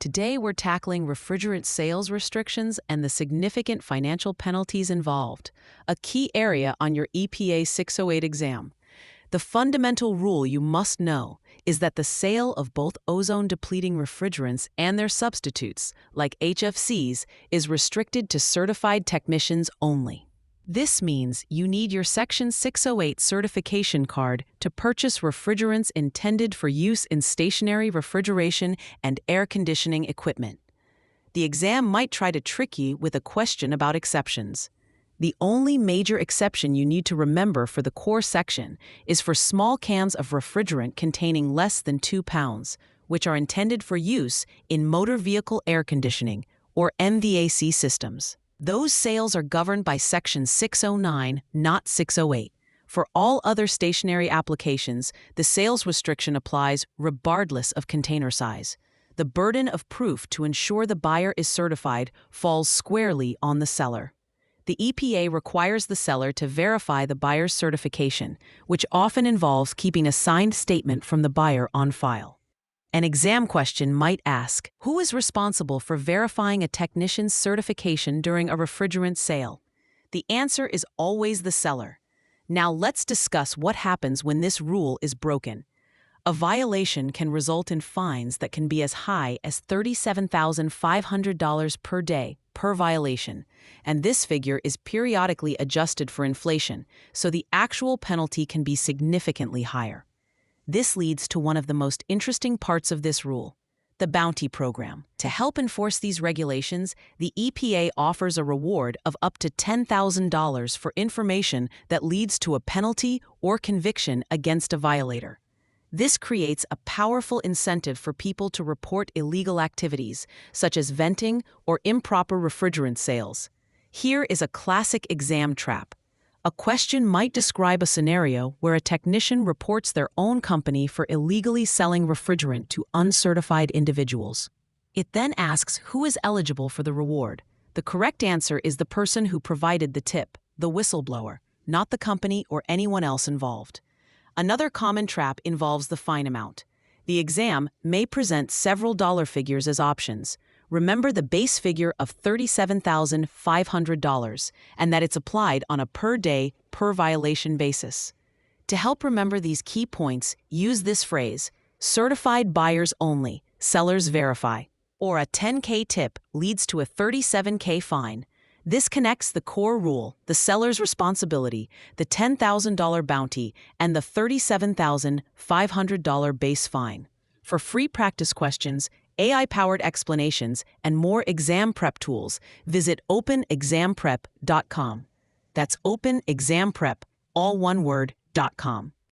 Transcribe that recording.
Today we're tackling refrigerant sales restrictions and the significant financial penalties involved, a key area on your EPA 608 exam. The fundamental rule you must know is that the sale of both ozone-depleting refrigerants and their substitutes, like HFCs, is restricted to certified technicians only. This means you need your Section 608 certification card to purchase refrigerants intended for use in stationary refrigeration and air conditioning equipment. The exam might try to trick you with a question about exceptions. The only major exception you need to remember for the core section is for small cans of refrigerant containing less than 2 pounds, which are intended for use in motor vehicle air conditioning, or MVAC systems. Those sales are governed by Section 609, not 608. For all other stationary applications, the sales restriction applies regardless of container size. The burden of proof to ensure the buyer is certified falls squarely on the seller. The EPA requires the seller to verify the buyer's certification, which often involves keeping a signed statement from the buyer on file. An exam question might ask, who is responsible for verifying a technician's certification during a refrigerant sale? The answer is always the seller. Now let's discuss what happens when this rule is broken. A violation can result in fines that can be as high as $37,500 per day per violation, and this figure is periodically adjusted for inflation, so the actual penalty can be significantly higher. This leads to one of the most interesting parts of this rule, the bounty program. To help enforce these regulations, the EPA offers a reward of up to $10,000 for information that leads to a penalty or conviction against a violator. This creates a powerful incentive for people to report illegal activities, such as venting or improper refrigerant sales. Here is a classic exam trap. A question might describe a scenario where a technician reports their own company for illegally selling refrigerant to uncertified individuals. It then asks who is eligible for the reward. The correct answer is the person who provided the tip, the whistleblower, not the company or anyone else involved. Another common trap involves the fine amount. The exam may present several dollar figures as options. Remember the base figure of $37,500 and that it's applied on a per-day, per-violation basis. To help remember these key points, use this phrase, certified buyers only, sellers verify, or a $10K tip leads to a $37K fine. This connects the core rule, the seller's responsibility, the $10,000 bounty, and the $37,500 base fine. For free practice questions, AI-powered explanations, and more exam prep tools, visit openexamprep.com. That's openexamprep, all one word, .com.